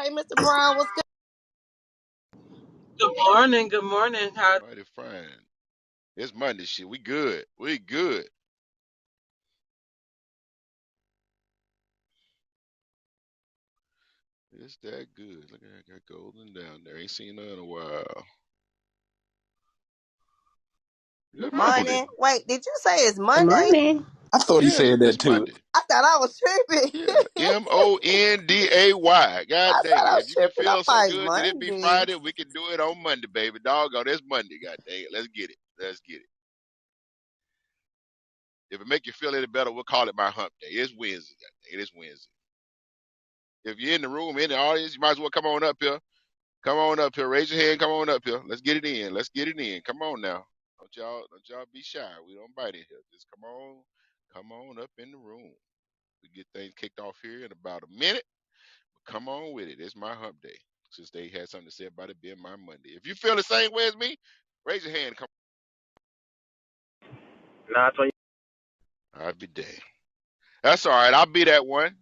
Hey, Mr. Brown, what's good? Good morning. Good morning. How Mighty fine. It's Monday shit. We good. We good. It's that good. Look at that. Got Golden down there. Ain't seen her in a while. Good morning. Morning. Wait, did you say it's Good Monday? morning. I thought he Yeah, said it's that too. Monday. I thought I was tripping. Yeah. Monday. God I dang thought it. I If was you can tripping. I'm feel so like, good that it be Monday. Friday, we can do it on Monday, baby. Doggone, it's Monday. God dang it. Let's get it. Let's get it. If it make you feel any better, we'll call it my hump day. It's Wednesday. God dang it. It's Wednesday. If you're in the room, in the audience, you might as well come on up here. Come on up here. Raise your hand. Come on up here. Let's get it in. Let's get it in. Come on now. Don't y'all be shy. We don't bite in here. Just come on up in the room. We get things kicked off here in about a minute. But come on with it. It's my hump day. Since they had something to say about it being my Monday. If you feel the same way as me, raise your hand. Come. Nah, I told I'll be damned. That's all right. I'll be that one.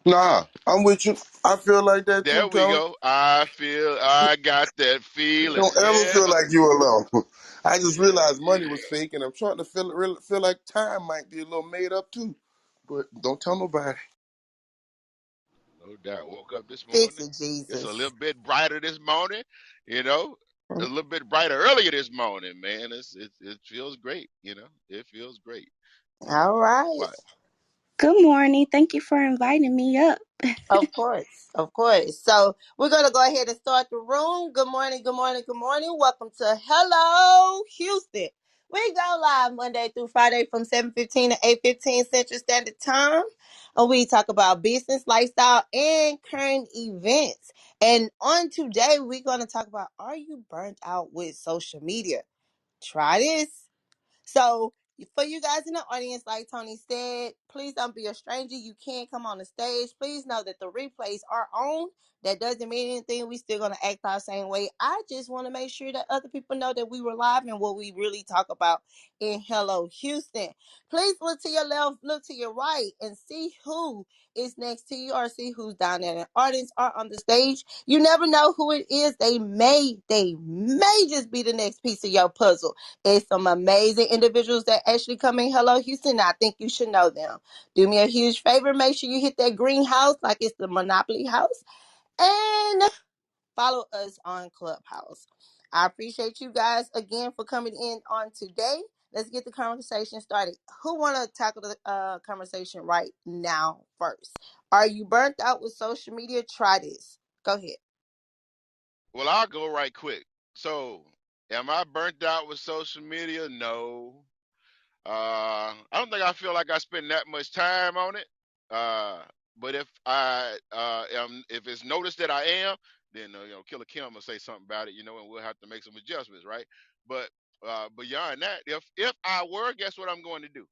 Nah, I'm with you. I feel like that There too, we Tony. go. I got that feeling. Don't ever Yeah. feel like you alone. I just Yeah. realized money was Yeah. fake, and I'm trying to feel like time might be a little made up too. But don't tell nobody. No doubt. Woke up this Fix morning. it, It's a Jesus. little bit brighter this morning, you know. A little bit brighter earlier this morning, man. It feels great, It feels great. All right. But Good morning. Thank you for inviting me up. Of course. Of course. So we're going to go ahead and start the room. Good morning. Good morning. Good morning. Welcome to Hello Houston. We go live Monday through Friday from 7:15 to 8:15 Central Standard Time. And we talk about business, lifestyle, and current events. And on today, we're going to talk about, are you burnt out with social media? Try this. So for you guys in the audience, like Tony said, please don't be a stranger. You can't come on the stage. Please know that the replays are on. That doesn't mean anything. We still gonna act our same way. I just want to make sure that other people know that we were live and what we really talk about in Hello Houston. Please look to your left, look to your right, and see who is next to you, or see who's down there in the audience or on the stage. You never know who it is. They may just be the next piece of your puzzle. It's some amazing individuals that actually come in Hello Houston. I think you should know them. Do me a huge favor. Make sure you hit that green house like it's the Monopoly house. And follow us on Clubhouse. I appreciate you guys again for coming in on today. Let's get the conversation started. Who want to tackle the conversation right now first? Are you burnt out with social media? Try this. Go ahead. well, I'll go right quick. So, am I burnt out with social media? No. I don't think I feel like I spend that much time on it. Uh, but if it's noticed that I am, then Killer Kim will say something about it, and we'll have to make some adjustments, right? But beyond that, if I were, guess what I'm going to do?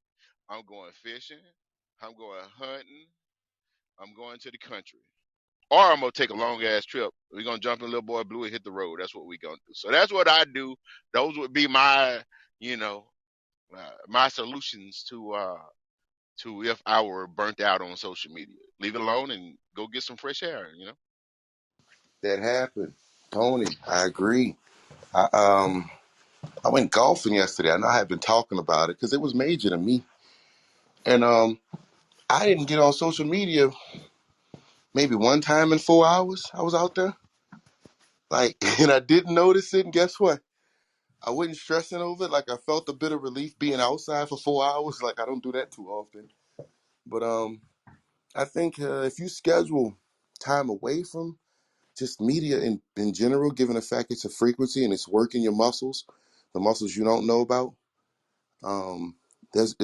I'm going fishing. I'm going hunting. I'm going to the country. Or I'm gonna take a long ass trip. We're gonna jump in little boy blue and hit the road. That's what we're gonna do. So that's what I do. Those would be you know, my solutions to if I were burnt out on social media. Leave it alone and go get some fresh air. That happened, Tony. I agree. I I went golfing yesterday. I know I had been talking about it because it was major to me, and I didn't get on social media maybe one time in 4 hours. I was out there, like, and I didn't notice it. And guess what? I wasn't stressing over it. Like I felt a bit of relief being outside for 4 hours. Like I don't do that too often. But I think if you schedule time away from just media in general, given the fact it's a frequency and it's working your muscles, the muscles you don't know about, um, there's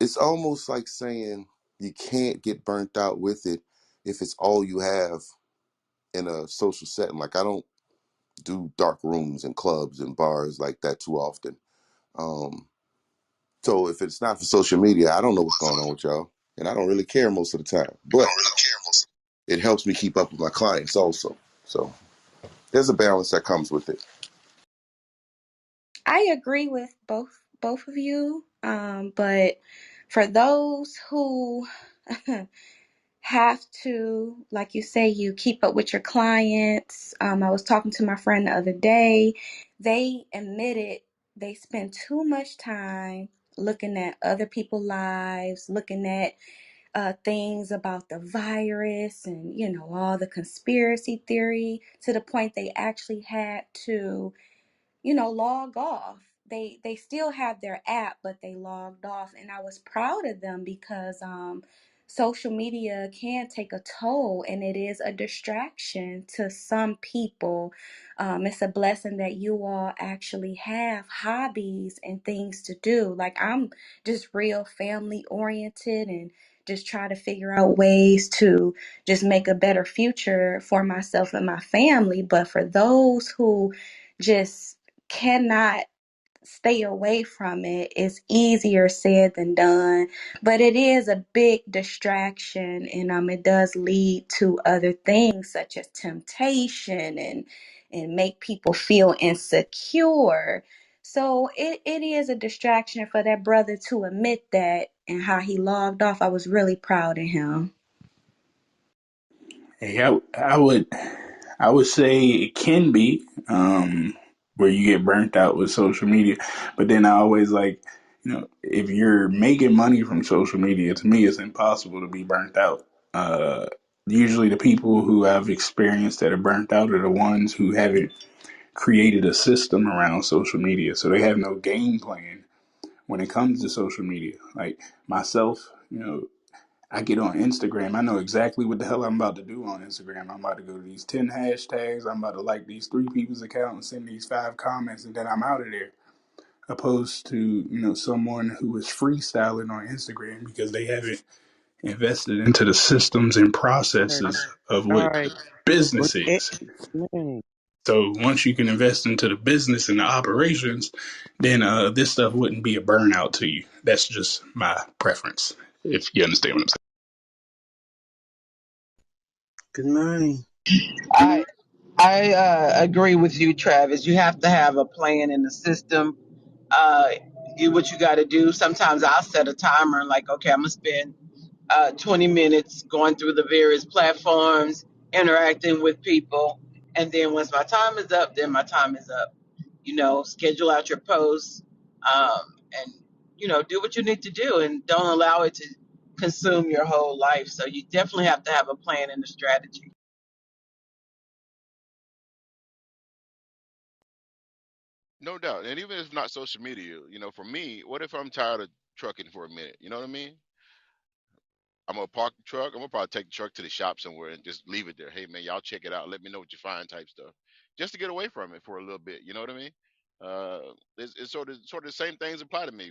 it's almost like saying you can't get burnt out with it if it's all you have in a social setting. Like I don't do dark rooms and clubs and bars like that too often. Um, So if it's not for social media, I don't know what's going on with y'all, and I don't really care most of the time. But it helps me keep up with my clients also. So there's a balance that comes with it. I agree with both of you. But for those who have to, like you say, you keep up with your clients. I was talking to my friend the other day. They admitted they spend too much time looking at other people's lives, looking at things about the virus and, all the conspiracy theory, to the point they actually had to log off. They still have their app, but they logged off, and I was proud of them because social media can take a toll, and it is a distraction to some people. It's a blessing that you all actually have hobbies and things to do. Like, I'm just real family oriented and just try to figure out ways to just make a better future for myself and my family. But for those who just cannot stay away from it, it's easier said than done, but it is a big distraction, and it does lead to other things such as temptation and make people insecure. So it is a distraction. For that brother to admit that and how he logged off, I was really proud of him. Hey, I would say it can be where you get burnt out with social media, but then I always like, if you're making money from social media, to me, it's impossible to be burnt out. Uh, Usually, the people who have experienced that are burnt out are the ones who haven't created a system around social media, so they have no game plan when it comes to social media. Like myself, I get on Instagram. I know exactly what the hell I'm about to do on Instagram. I'm about to go to these 10 hashtags. I'm about to like these three people's account and send these five comments, and then I'm out of there. Opposed to, someone who is freestyling on Instagram because they haven't invested into the systems and Right. processes of All what right. Well, business is. man, So once you can invest into the business and the operations, then this stuff wouldn't be a burnout to you. That's just my preference, if you understand what I'm good morning. I I agree with you, Travis. You have to have a plan and a system. Uh, do what you got to do. Sometimes I'll set a timer, like, okay, I'm gonna spend 20 minutes going through the various platforms, interacting with people, and then once my time is up, then my time is up. Schedule out your posts, and do what you need to do, and don't allow it to consume your whole life. So you definitely have to have a plan and a strategy. No doubt. And even if it's not social media, for me, what if I'm tired of trucking for a minute? You know what I mean? I'm gonna park the truck. I'm gonna probably take the truck to the shop somewhere and just leave it there. Hey man, y'all check it out. Let me know what you find, type stuff, just to get away from it for a little bit. You know what I mean? It's sort of the same things apply to me.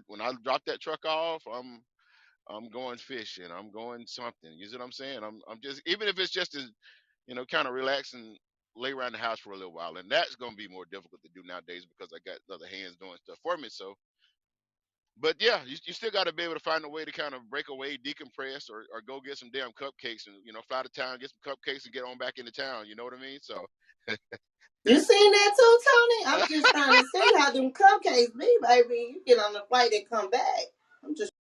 When I drop that truck off, I'm going fishing. I'm going something. You see what I'm saying? I'm just, even if it's just to kind of relax and lay around the house for a little while, and that's gonna be more difficult to do nowadays because I got other hands doing stuff for me. So but yeah, you still got to be able to find a way to kind of break away, decompress, or go get some damn cupcakes and fly to town, get some cupcakes, and get on back into town. You know what I mean? So You seen that too, Tony? I'm just trying to see how them cupcakes be, baby. You get on the flight and come back. I'm just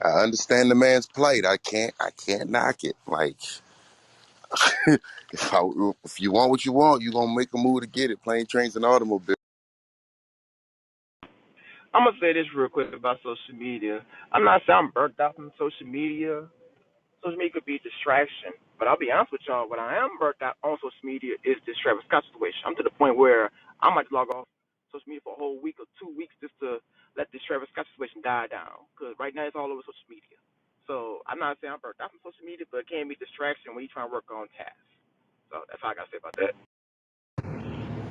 I understand the man's plight. I can't knock it. Like if you want what you want, you gonna make a move to get it. Plane, trains, and automobiles. I'm gonna say this real quick about social media. I'm not saying I'm burnt out from social media. Social media could be a distraction, but I'll be honest with y'all. What I am burnt out on social media is this Travis Scott situation. I'm to the point where I might log off social media for a whole week or 2 weeks just to let this Travis Scott situation die down. Because right now it's all over social media. So I'm not saying I'm burnt out from social media, but it can be a distraction when you try to work on tasks. So that's all I gotta say about that.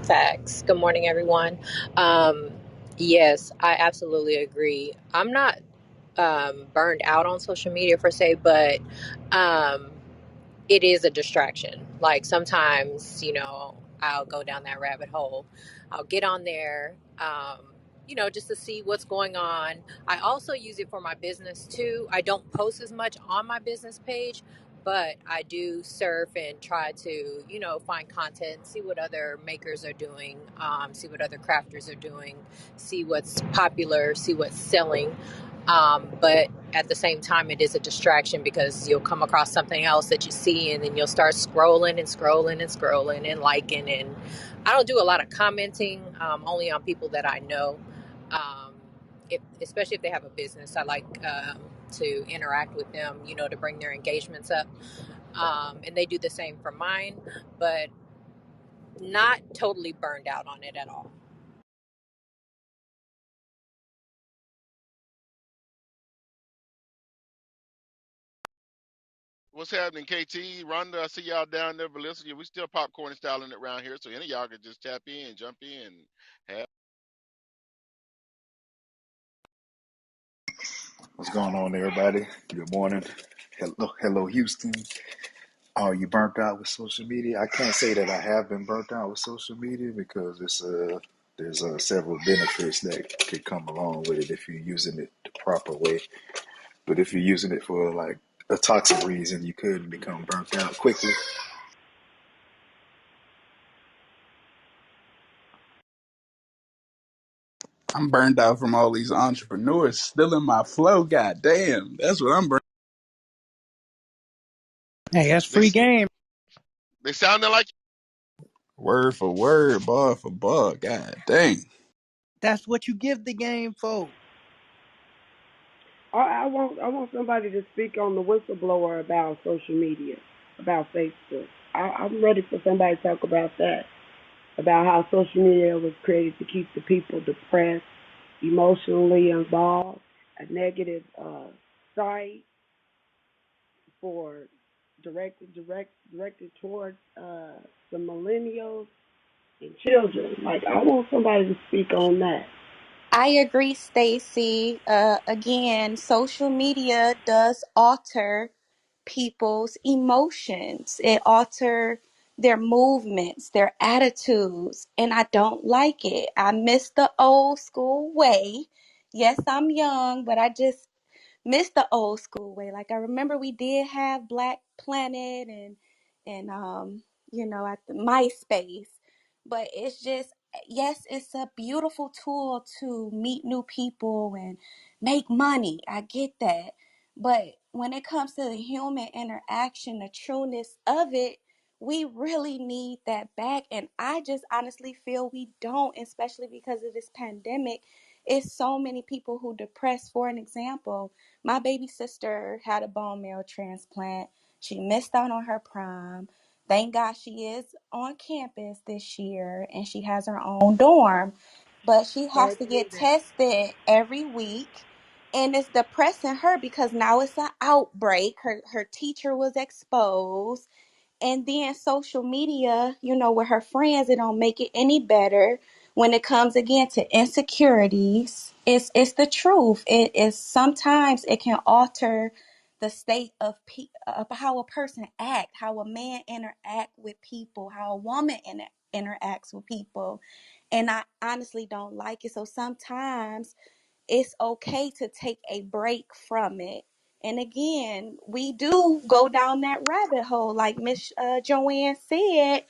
Facts. Good morning, everyone. Um, yes, I absolutely agree. I'm not burned out on social media per se, but um, it is a distraction. Like sometimes, I'll go down that rabbit hole. I'll get on there, just to see what's going on. I also use it for my business too. I don't post as much on my business page, but I do surf and try to, find content, see what other makers are doing, see what other crafters are doing, see what's popular, see what's selling. But at the same time, it is a distraction because you'll come across something else that you see, and then you'll start scrolling and scrolling and scrolling and liking. And I don't do a lot of commenting, only on people that I know. Um, especially if they have a business, I like to interact with them, to bring their engagements up. And they do the same for mine, but not totally burned out on it at all. What's happening, KT, Rhonda? I see y'all down there, Melissa. Yeah, we still popcorn styling it around here, so any of y'all can just tap in, jump in. Have... What's going on, everybody? Good morning. Hello, Houston. Are you burnt out with social media? I can't say that I have been burnt out with social media because there's several benefits that could come along with it if you're using it the proper way. But if you're using it for like a toxic reason, you could become burnt out quickly. I'm burned out from all these entrepreneurs stealing my flow. God damn, that's what I'm burned. Hey, that's They free game. they sounding like Word for word, bar for bar. God dang. That's what you give the game for. I want somebody to speak on the whistleblower about social media, about Facebook. I'm ready for somebody to talk about that, about how social media was created to keep the people depressed, emotionally involved, a negative site for directed towards the millennials and children. Like I want somebody to speak on that. I agree, Stacy. Again, social media does alter people's emotions. It alter their movements, their attitudes, and I don't like it. I miss the old school way. Yes, I'm young, but I just miss the old school way. Like I remember we did have Black Planet and at the MySpace, but it's just yes, it's a beautiful tool to meet new people and make money. I get that. But when it comes to the human interaction, the trueness of it, we really need that back. And I just honestly feel we don't, especially because of this pandemic. It's so many people who depressed. For an example, my baby sister had a bone marrow transplant. She missed out on her prom. Thank God she is on campus this year and she has her own dorm. But she has Sorry to to hear get that. tested every week. And it's depressing her because now it's an outbreak. Her teacher was exposed, and then social media, with her friends, it don't make it any better when it comes again to insecurities. It's the truth. It is sometimes it can alter the state of how a person act, how a man interact with people, how a woman interacts with people. And I honestly don't like it. So sometimes it's okay to take a break from it. And again, we do go down that rabbit hole, like Miss Joanne said.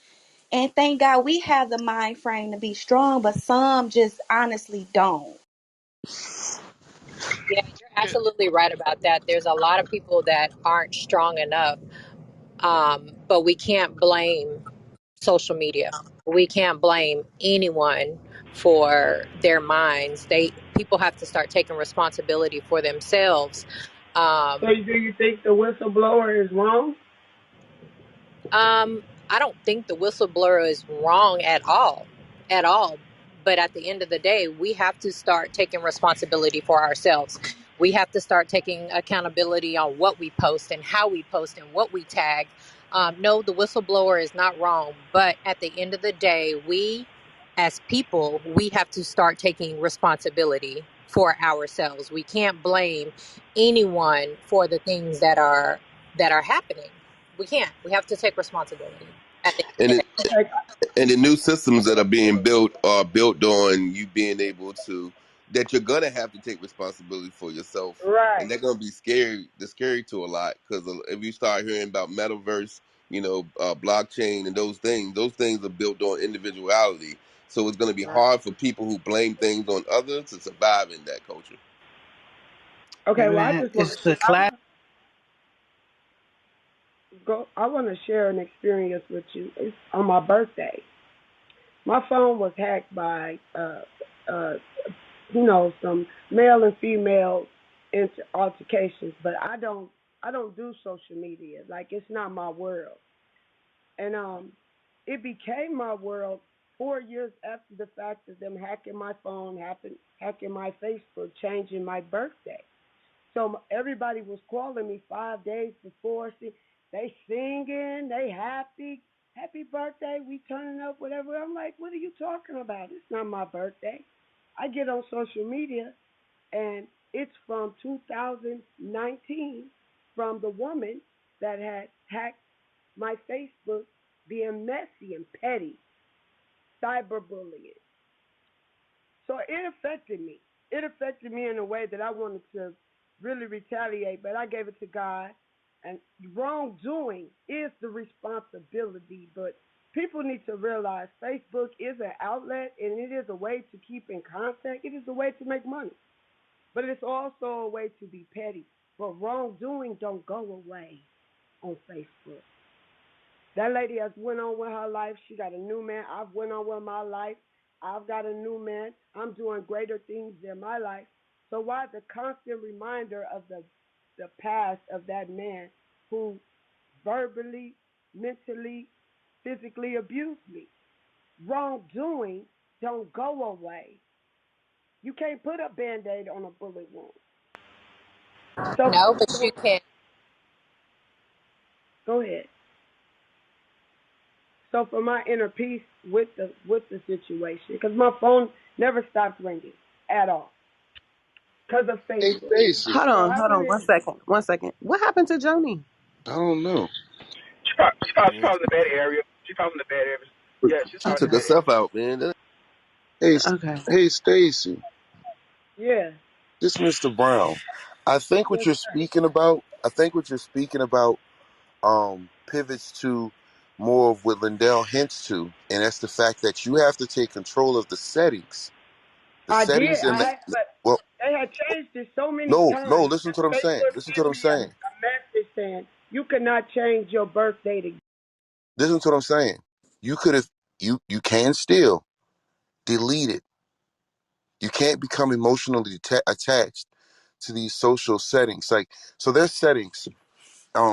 And thank God we have the mind frame to be strong, but some just honestly don't. Yeah, you're absolutely right about that. There's a lot of people that aren't strong enough, but we can't blame social media. We can't blame anyone for their minds. People have to start taking responsibility for themselves. So Um, do you think the whistleblower is wrong? I don't think the whistleblower is wrong at all. But at the end of the day, we have to start taking responsibility for ourselves. We have to start taking accountability on what we post and how we post and what we tag. No, the whistleblower is not wrong. But at the end of the day, we as people, we have to start taking responsibility for ourselves. We can't blame anyone for the things that are happening. We can't. We have to take responsibility at the end And of the it, day. Okay. and the new systems that are being built are built on you being able to that you're gonna have to take responsibility for yourself, and Right. they're gonna be scary. They're scary to a lot because if you start hearing about metaverse, blockchain, and those things are built on individuality. So it's gonna be Right. hard for people who blame things on others to survive in that culture. Okay. Hey Well, I man, just want it's to. the I class. want to go. I want to share an experience with you. It's on my birthday. My phone was hacked by uh, some male and female altercations, but I don't do social media. Like it's not my world. And it became my world 4 years after the fact of them hacking my phone, hacking my Facebook, changing my birthday. So everybody was calling me 5 days before. See, they singing, they happy birthday, we turning up, whatever. I'm like, what are you talking about? It's not my birthday. I get on social media, and it's from 2019 from the woman that had hacked my Facebook, being messy and petty, cyberbullying. So it affected me. It affected me in a way that I wanted to really retaliate, but I gave it to God. And wrongdoing is the responsibility, but people need to realize Facebook is an outlet and it is a way to keep in contact. It is a way to make money, but it's also a way to be petty. But wrongdoing don't go away on Facebook. That lady has went on with her life. She got a new man. I've went on with my life. I've got a new man. I'm doing greater things in my life. So why the constant reminder of the past of that man who verbally, mentally, physically abused me? Wrongdoing don't go away. You can't put a band-aid on a bullet wound. So No, but you can. go ahead. So for my inner peace with the situation, because my phone never stopped ringing at all because of Hey, Facebook. Stacy. So I Hold went on, in. 1 second, 1 second. What happened to Joni? I don't know. She probably in the bad area. She probably in the bad area. Yeah, she's She probably in took the Okay, bad area. herself out, man. Hey, okay. hey, Stacy. Yeah. This Mr. Brown. I think what Yes, you're sir. speaking about. I think what you're speaking about pivots to more of what Lindell hints to, and that's the fact that you have to take control of the settings. The I did. settings in the But well, they had changed it so many no, no. times. Listen to what I'm saying. Facebook Listen to sent what I'm me a saying. message saying you cannot change your birthday to. Listen to what I'm saying. You could have you can still delete it. You can't become emotionally attached to these social settings. Like so, there's settings.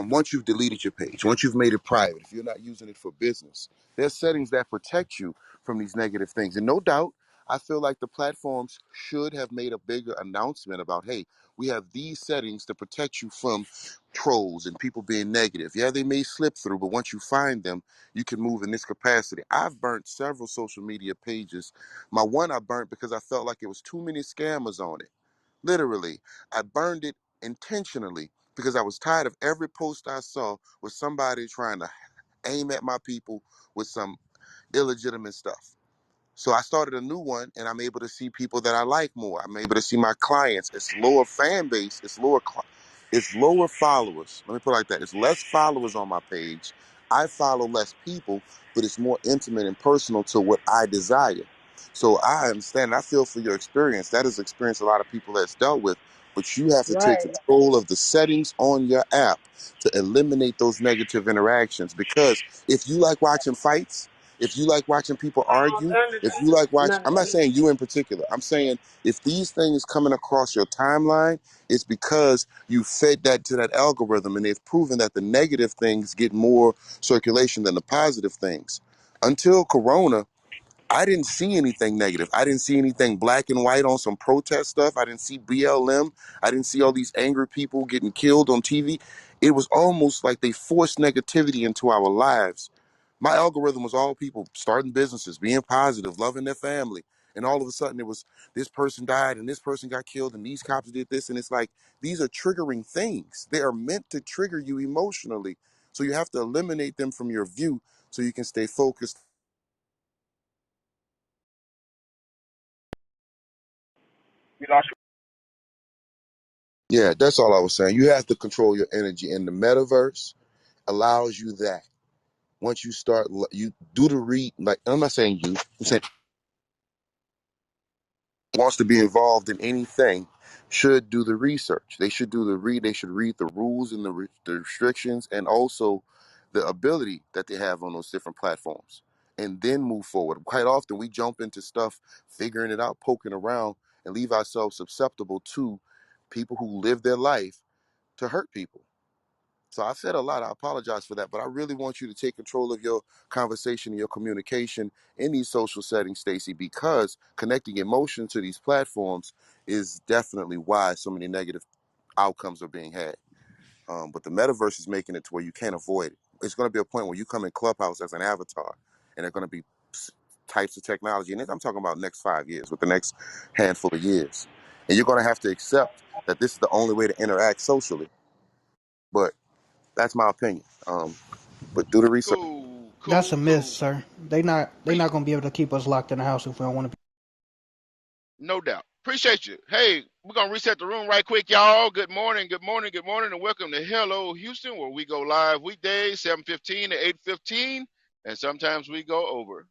Once you've deleted your page, once you've made it private, if you're not using it for business, there's settings that protect you from these negative things. And no doubt, I feel like the platforms should have made a bigger announcement about, hey, we have these settings to protect you from trolls and people being negative. Yeah, they may slip through, but once you find them, you can move in this capacity. I've burnt several social media pages. My one I burnt because I felt like it was too many scammers on it. Literally, I burned it intentionally because I was tired of every post I saw with somebody trying to aim at my people with some illegitimate stuff. So I started a new one, and I'm able to see people that I like more. I'm able to see my clients. It's lower fan base. It's lower followers. Let me put it like that. It's less followers on my page. I follow less people, but it's more intimate and personal to what I desire. So I understand. I feel for your experience. That is experience a lot of people has dealt with. But you have to take Right. control of the settings on your app to eliminate those negative interactions. Because if you like watching fights, if you like watching people argue, if you like watch, No. I'm not saying you in particular. I'm saying if these things coming across your timeline, it's because you fed that to that algorithm, and they've proven that the negative things get more circulation than the positive things. Until Corona, I didn't see anything negative. I didn't see anything black and white on some protest stuff. I didn't see BLM. I didn't see all these angry people getting killed on TV. It was almost like they forced negativity into our lives. My algorithm was all people starting businesses, being positive, loving their family. And all of a sudden it was this person died and this person got killed and these cops did this. And it's like, these are triggering things. They are meant to trigger you emotionally. So you have to eliminate them from your view so you can stay focused. We lost Yeah, that's all I was saying. You have to control your energy, and the metaverse allows you that. Once you start, you do the read. Like I'm not saying you. I'm saying wants to be involved in anything should do the research. They should do the read. They should read the rules and the restrictions, and also the ability that they have on those different platforms, and then move forward. Quite often, we jump into stuff, figuring it out, poking around, and leave ourselves susceptible to people who live their life to hurt people. So I've said a lot. I apologize for that, but I really want you to take control of your conversation and your communication in these social settings, Stacy, because connecting emotion to these platforms is definitely why so many negative outcomes are being had. But the metaverse is making it to where you can't avoid it. It's going to be a point where you come in Clubhouse as an avatar, and there are going to be types of technology, and I'm talking about next 5 years, with the next handful of years, and you're going to have to accept that this is the only way to interact socially. But that's my opinion. But do the research. Cool, That's a cool, miss, cool. sir. They not Pre- gonna be able to keep us locked in the house if we don't want to. no doubt. Appreciate you. Hey, we're gonna reset the room right quick, y'all. Good morning, good morning, good morning, and welcome to Hello Houston, where we go live weekdays 7:15 to 8:15, and sometimes we go over.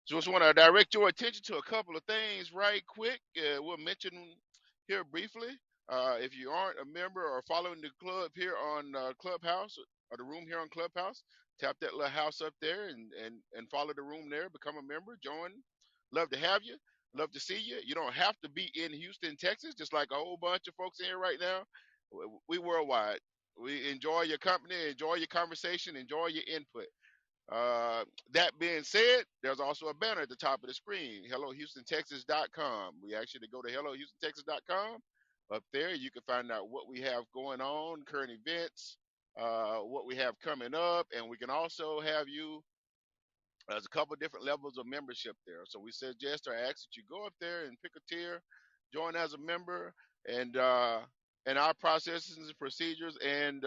Just want to direct your attention to a couple of things right quick. We'll mention here briefly. If you aren't a member or following the club here on Clubhouse, or the room here on Clubhouse, tap that little house up there and follow the room there. Become a member. Join. Love to have you. Love to see you. You don't have to be in Houston, Texas, just like a whole bunch of folks in here right now. We worldwide. We enjoy your company, enjoy your conversation, enjoy your input. That being said, there's also a banner at the top of the screen, HelloHoustonTexas.com. We actually go to HelloHoustonTexas.com. Up there, you can find out what we have going on, current events, what we have coming up, and we can also have you. There's a couple different levels of membership there. So we suggest or ask that you go up there and pick a tier, join as a member, and our processes and procedures and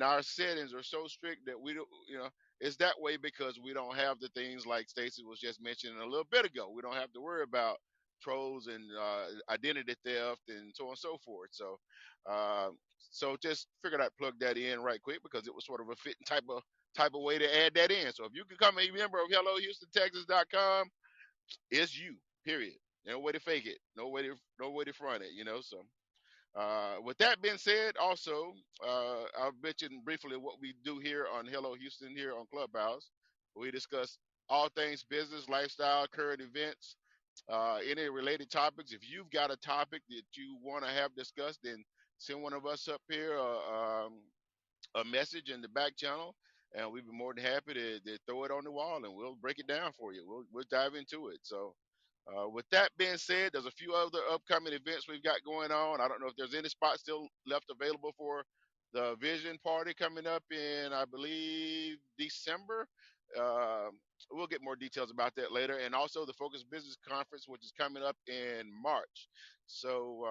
our settings are so strict that we don't, it's that way because we don't have the things like Stacy was just mentioning a little bit ago. We don't have to worry about trolls and identity theft and so on and so forth. Uh, so just figured I'd plug that in right quick because it was sort of a fitting type of way to add that in. So if you can become a member of HelloHoustonTexas.com, it's you. Period. No way to fake it. No way to front it. So with that being said, also, I'll mention briefly what we do here on Hello Houston here on Clubhouse. We discuss all things business, lifestyle, current events, any related topics. If you've got a topic that you want to have discussed, then send one of us up here a message in the back channel, and we'd be more than happy to throw it on the wall, and we'll break it down for you. We'll dive into it. So, with that being said, there's a few other upcoming events we've got going on. I don't know if there's any spots still left available for the Vision Party coming up in, I believe, December. Um we'll get more details about that later, and also the Focus Business Conference, which is coming up in March. So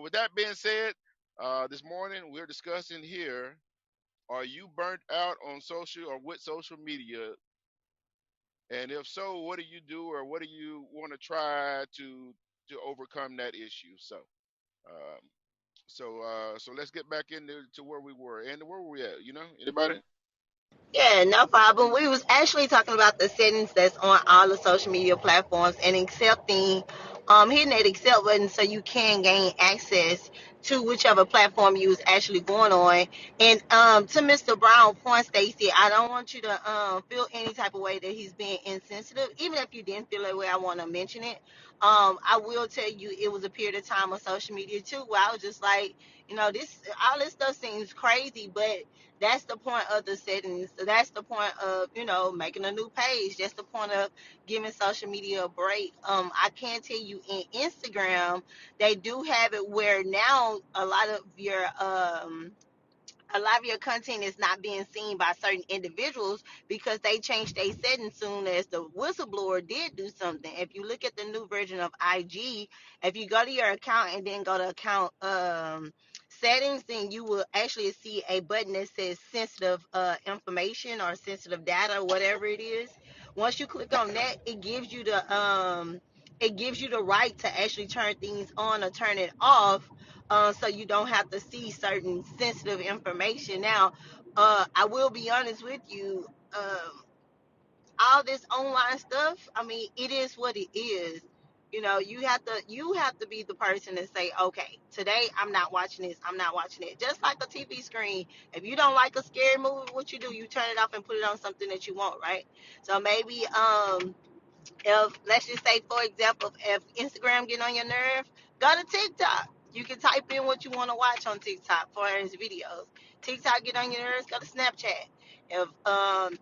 with that being said, this morning we're discussing here: are you burnt out on social or with social media? And if so, what do you do, or what do you want to try to overcome that issue? Um, so let's get back into to where we were. And where were we at? Anybody? Yeah, no problem. We was actually talking about the settings that's on all the social media platforms and accepting, hitting that accept button so you can gain access to whichever platform you was actually going on. And to Mr. Brown point, Stacy, I don't want you to feel any type of way that he's being insensitive. Even if you didn't feel that way, I want to mention it. I will tell you, it was a period of time on social media too where I was just like, this all this stuff seems crazy, but that's the point of the settings. That's the point of, making a new page. That's the point of giving social media a break. I can tell you in Instagram, they do have it where now a lot of your content is not being seen by certain individuals because they changed their settings soon as the whistleblower did do something. If you look at the new version of IG, if you go to your account and then go to account settings, then you will actually see a button that says sensitive information or sensitive data, whatever it is. Once you click on that, it gives you it gives you the right to actually turn things on or turn it off, so you don't have to see certain sensitive information. Now, I will be honest with you. All this online stuff, I mean, it is what it is. You have to be the person to say, okay, today I'm not watching this, I'm not watching it. Just like a TV screen. If you don't like a scary movie, what you do, you turn it off and put it on something that you want, right? So maybe if, let's just say, for example, if Instagram get on your nerve, go to TikTok. You can type in what you want to watch on TikTok for as videos. TikTok get on your nerves, go to Snapchat. If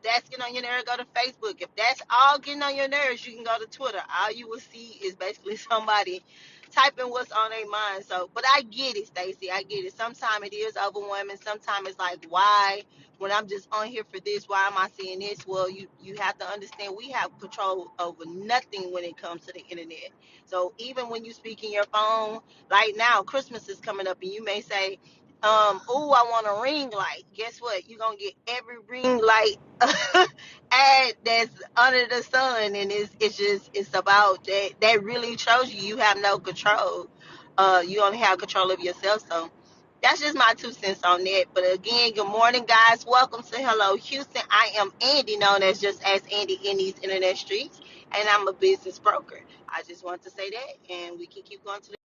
that's getting on your nerves, go to Facebook. If that's all getting on your nerves, you can go to Twitter. All you will see is basically somebody typing what's on their mind. So, but I get it, Stacey. I get it. Sometimes it is overwhelming. Sometimes it's like, why? When I'm just on here for this, why am I seeing this? Well, you have to understand we have control over nothing when it comes to the internet. So even when you speak in your phone, like now Christmas is coming up and you may say, oh, I want a ring light. Guess what? You're gonna get every ring light ad that's under the sun, and it's about that really shows you have no control. You only have control of yourself. So that's just my 2 cents on that. But again, good morning, guys. Welcome to Hello Houston. I am Andy, known as just as Andy in these internet streets, and I'm a business broker. I just want to say that, and we can keep going to the.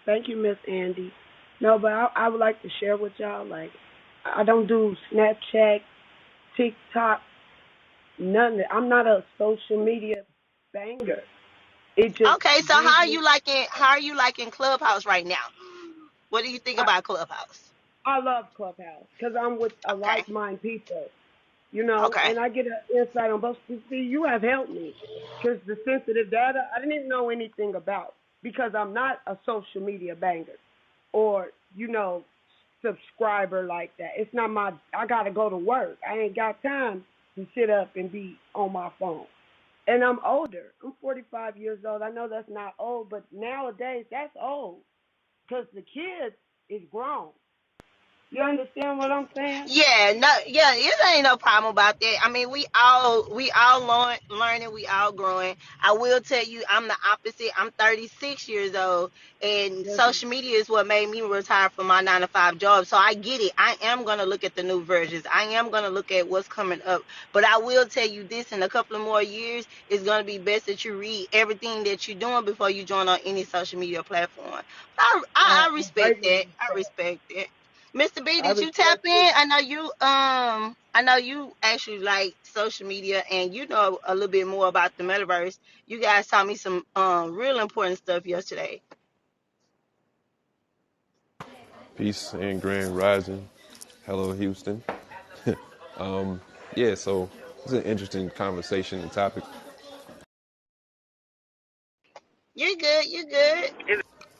Thank you, Miss Andy. No, but I would like to share with y'all. Like, I don't do Snapchat, TikTok, none of that. I'm not a social media banger. It just Okay, so gives me. how are you liking Clubhouse right now? What do you think I, about Clubhouse? I love Clubhouse because I'm with a Okay, like-minded people, you know, okay. and I get an insight on both. See, you have helped me because the sensitive data I didn't even know anything about because I'm not a social media banger or subscriber like that. It's not my. I gotta go to work. I ain't got time to sit up and be on my phone. And I'm older. I'm 45 years old. I know that's not old, but nowadays that's old because the kids is grown. You understand what I'm saying? Yeah, no, yeah, it ain't no problem about that. I mean, we all learning, we all growing. I will tell you, I'm the opposite. I'm 36 years old, and Yes, ma'am. social media is what made me retire from my 9 to 5 job. So I get it. I am gonna look at the new versions. I am gonna look at what's coming up. But I will tell you this: in a couple of more years, it's gonna be best that you read everything that you're doing before you join on any social media platform. I I respect greatly that. I respect. respect that. Mr. B, I did you tap respect in? it. I know you actually like social media and you know a little bit more about the metaverse. You guys taught me some real important stuff yesterday. Peace and grand rising. Hello, Houston. Yeah, so it's an interesting conversation and topic. You're good, you're good.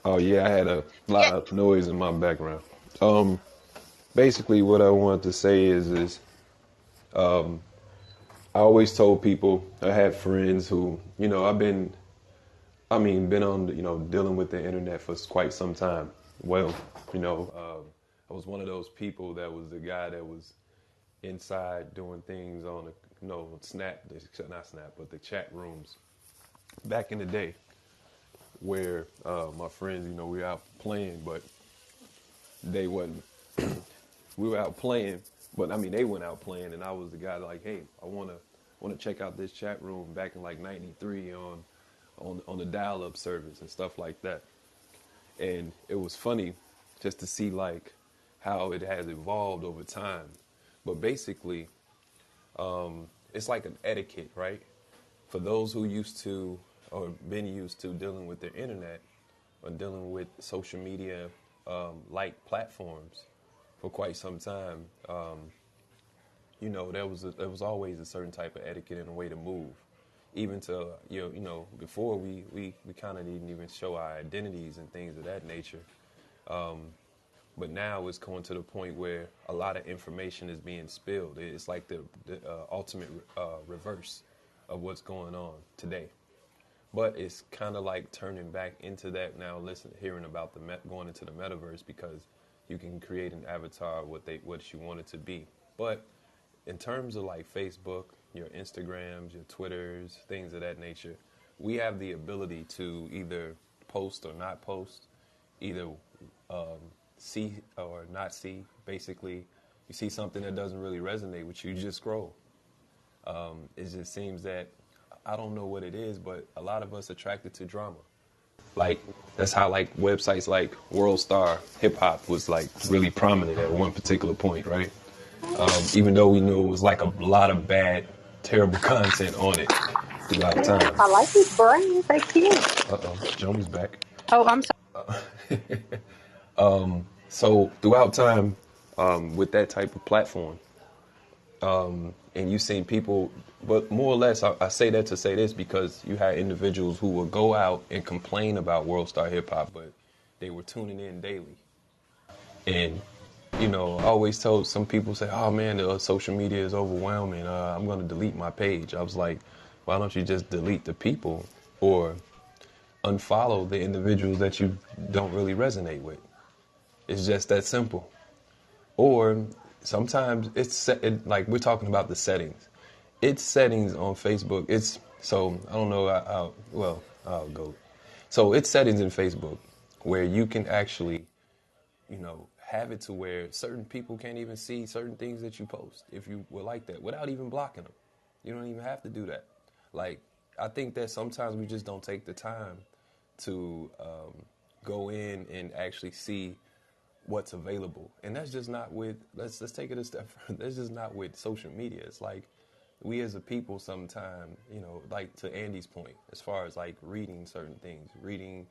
Oh yeah, I had a Yeah. lot of noise in my background. Um, Basically, what I wanted to say is I always told people I had friends who, been on, dealing with the internet for quite some time. Well, I was one of those people that was the guy that was inside doing things on the, Snap, not Snap, but the chat rooms back in the day where my friends, we were out playing, but they wasn't. We were out playing, but I mean they went out playing, and I was the guy like, hey, I wanna check out this chat room back in like '93 on the dial-up service and stuff like that. And it was funny just to see like how it has evolved over time. But basically, it's like an etiquette, right? For those who used to or been used to dealing with the internet or dealing with social media like platforms for quite some time, there was always a certain type of etiquette and a way to move. Even to before we kind of didn't even show our identities and things of that nature. But now it's going to the point where a lot of information is being spilled. It's like the ultimate reverse of what's going on today. But it's kind of like turning back into that now. Hearing about going into the metaverse because you can create an avatar of what you want it to be. But in terms of like Facebook, your Instagrams, your Twitters, things of that nature. We have the ability to either post or not post, either um, see or not see. Basically, you see something that doesn't really resonate with you, you just scroll. It just seems that I don't know what it is, but a lot of us attracted to drama. Like that's how like websites like World Star Hip Hop was like really prominent at one particular point, right? Even though we knew it was like a lot of bad, terrible content on it throughout time. I like these braids. They cute. Uh oh, Joni's back. Oh, I'm sorry. So throughout time, with that type of platform, and you seen people, but more or less, I say that to say this because you had individuals who would go out and complain about World Star Hip Hop, but they were tuning in daily. And I always told some people say, "Oh man, the social media is overwhelming. I'm going to delete my page." I was like, "Why don't you just delete the people or unfollow the individuals that you don't really resonate with?" It's just that simple. Or sometimes like we're talking about the settings. It's settings on Facebook. It's so I don't know. I'll go. So it's settings in Facebook where you can actually have it to where certain people can't even see certain things that you post if you were like that without even blocking them. You don't even have to do that. Like, I think that sometimes we just don't take the time to go in and actually see what's available. And that's just not with, let's take it a step further. That's just not with social media. It's like we as a people sometimes, like to Andy's point, as far as like reading certain things, reading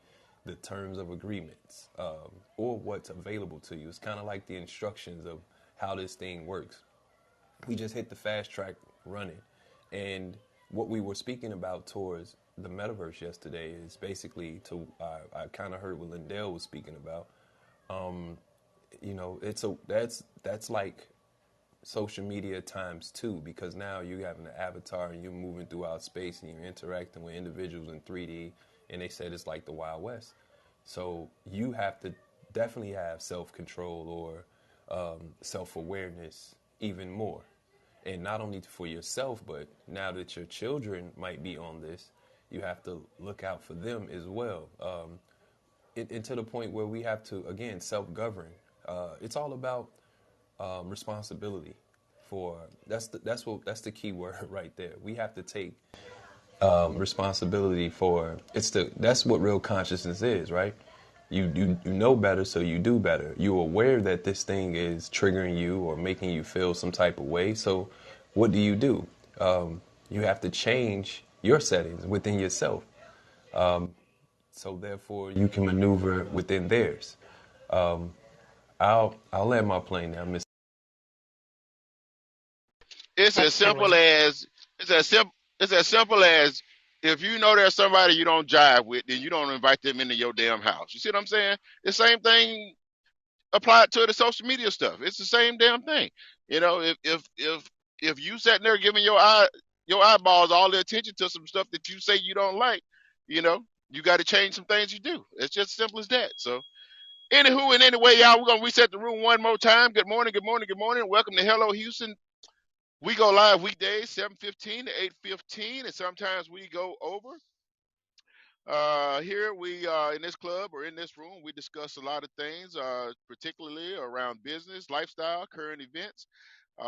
the terms of agreements, or what's available to you. It's kind of like the instructions of how this thing works. We just hit the fast track running. And what we were speaking about towards the metaverse yesterday is basically I kind of heard what Lindell was speaking about. That's like social media times two because now you have an avatar and you're moving throughout space and you're interacting with individuals in 3D, and they said it's like the Wild West. So you have to definitely have self-control or self-awareness even more, and not only for yourself, but now that your children might be on this, you have to look out for them as well. And to the point where we have to again self-govern. It's all about responsibility. For that's the key word right there. We have to take responsibility for that's what real consciousness is, right? You know better, so you do better. You're aware that this thing is triggering you or making you feel some type of way. So, what do? You have to change your settings within yourself, so therefore you can maneuver within theirs. I'll land my plane now, Miss. It's Hey, as simple Aaron. as it's as simple as if you know there's somebody you don't jive with, then you don't invite them into your damn house. You see what I'm saying? The same thing applied to the social media stuff. It's the same damn thing. If you sitting there giving your eyeballs all the attention to some stuff that you say you don't like, you know, you got to change some things you do. It's just as simple as that. So, anywho, and anyway, y'all, we're gonna reset the room one more time. Good morning, good morning, good morning. Welcome to Hello Houston. We go live weekdays, 7:15 to 8:15, and sometimes we go over. Here we in this club or in this room, we discuss a lot of things, particularly around business, lifestyle, current events.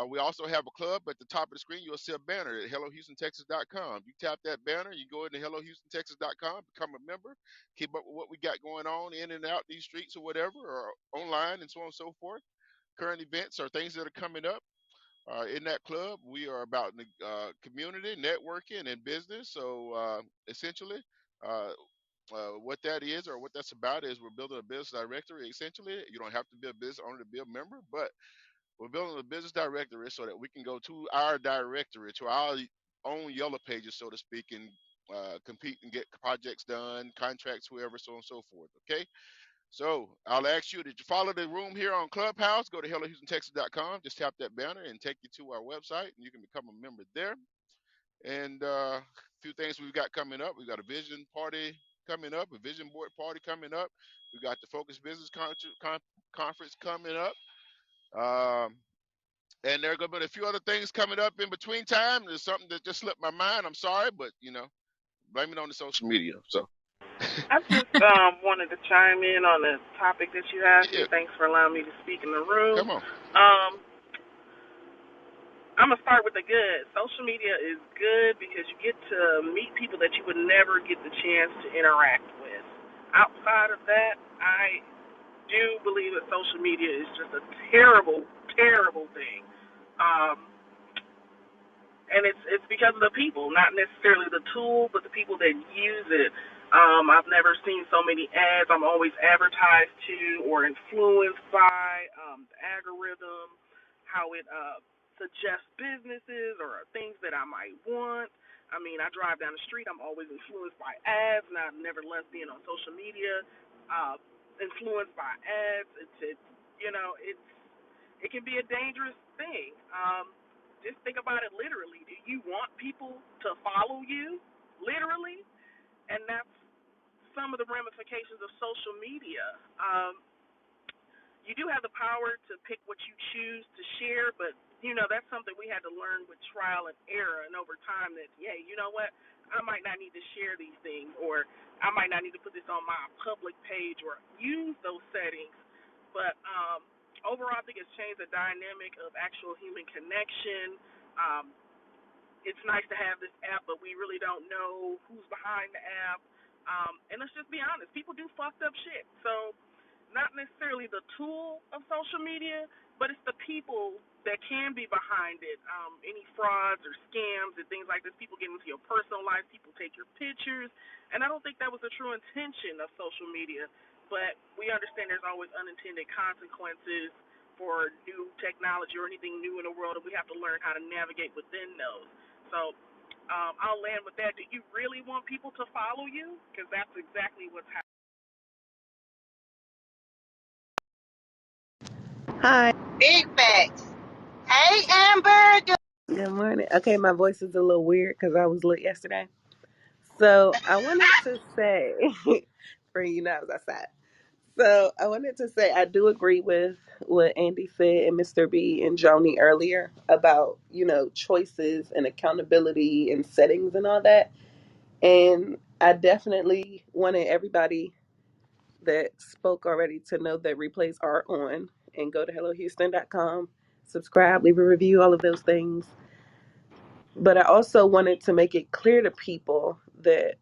We also have a club at the top of the screen. You'll see a banner at HelloHoustonTexas.com. You tap that banner, you go into HelloHoustonTexas.com, become a member, keep up with what we got going on in and out these streets or whatever, or online and so on and so forth. Current events are things that are coming up. In that club, we are about community, networking, and business. So essentially, uh, what that is or what that's about is we're building a business directory. Essentially, you don't have to be a business owner to be a member, but we're building a business directory so that we can go to our directory, to our own yellow pages, so to speak, and compete and get projects done, contracts, whoever, so on and so forth. Okay. So I'll ask you, did you follow the room here on Clubhouse? Go to HelloHoustonTexas.com. Just tap that banner and take you to our website, and you can become a member there. And a few things we've got coming up. We've got a vision party coming up, a vision board party coming up. We've got the Focus Business Conference coming up. Um, And there are going to be a few other things coming up in between time. There's something that just slipped my mind. I'm sorry, but blame it on the social media. So, I just wanted to chime in on the topic that you have yeah, here. Thanks for allowing me to speak in the room. come on. Um, I'm going to start with the good. Social media is good because you get to meet people that you would never get the chance to interact with. Outside of that, I do believe that social media is just a terrible, terrible thing. Um, and it's because of the people, not necessarily the tool, but the people that use it. I've never seen so many ads. I'm always advertised to or influenced by the algorithm, how it suggests businesses or things that I might want. I mean, I drive down the street. I'm always influenced by ads, not nevertheless being on social media, influenced by ads. It can be a dangerous thing. Just think about it literally. Do you want people to follow you? Literally? And that's some of the ramifications of social media. You do have the power to pick what you choose to share, but that's something we had to learn with trial and error and over time that, yeah, you know what? I might not need to share these things, or I might not need to put this on my public page or use those settings. But overall, I think it's changed the dynamic of actual human connection. Um, it's nice to have this app, but we really don't know who's behind the app. And let's just be honest, people do fucked up shit. So not necessarily the tool of social media, but it's the people that can be behind it. Any frauds or scams and things like this, people get into your personal life, people take your pictures, and I don't think that was the true intention of social media. But we understand there's always unintended consequences for new technology or anything new in the world, and we have to learn how to navigate within those. So I'll land with that. Do you really want people to follow you? Because that's exactly what's happening. Hi. Big facts. Hey, Amber. Good morning. Okay, my voice is a little weird because I was lit yesterday. So I wanted to say, for you know, I was outside. So I wanted to say I do agree with what Andy said and Mr. B and Joni earlier about, choices and accountability and settings and all that. And I definitely wanted everybody that spoke already to know that replays are on and go to hellohouston.com, subscribe, leave a review, all of those things. But I also wanted to make it clear to people that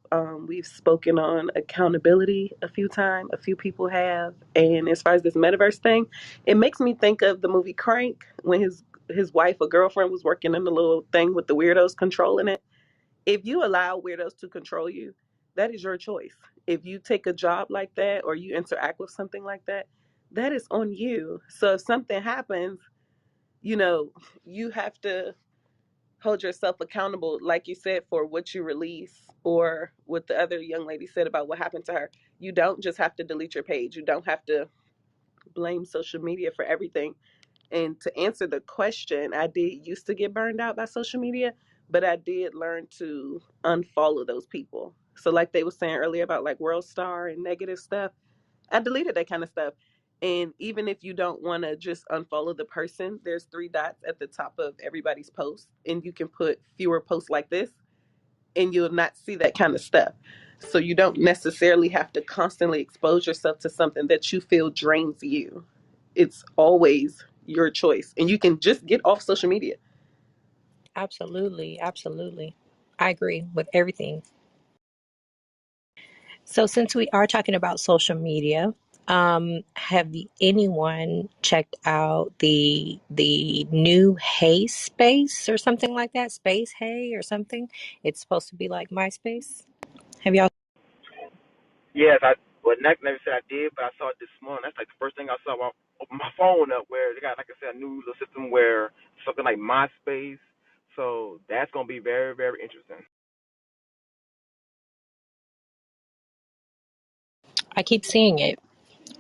we've spoken on accountability a few times. A few people have, and as far as this metaverse thing, it makes me think of the movie Crank when his wife or girlfriend was working in the little thing with the weirdos controlling it. If you allow weirdos to control you, that is your choice. If you take a job like that or you interact with something like that, that is on you. So if something happens, you have to hold yourself accountable, like you said, for what you release, or what the other young lady said about what happened to her. You don't just have to delete your page. You don't have to blame social media for everything. And to answer the question, I did used to get burned out by social media, but I did learn to unfollow those people. So like they were saying earlier about like World Star and negative stuff, I deleted that kind of stuff. And even if you don't want to just unfollow the person, there's three dots at the top of everybody's post, and you can put fewer posts like this, and you'll not see that kind of stuff. So you don't necessarily have to constantly expose yourself to something that you feel drains you. It's always your choice, and you can just get off social media. Absolutely, absolutely. I agree with everything. So, since we are talking about social media, anyone checked out the new Hay Space or something like that? Space Hay or something? It's supposed to be like MySpace. Have y'all? Yes, never said I did, but I saw it this morning. That's like the first thing I saw when I opened my phone up, where they got, like I said, a new little system where something like MySpace. So that's gonna be very, very interesting. I keep seeing it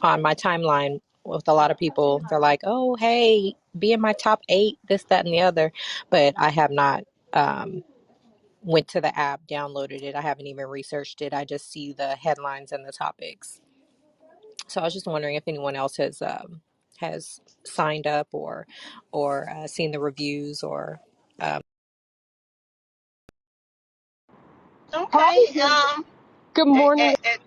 on my timeline with a lot of people. They're like, "Oh, hey, be in my top 8, this, that, and the other," but I have not. Went to the app, downloaded it. I haven't even researched it. I just see the headlines and the topics. So I was just wondering if anyone else has has signed up or seen the reviews or Okay. Probably gives. Good Eh, morning. eh, eh,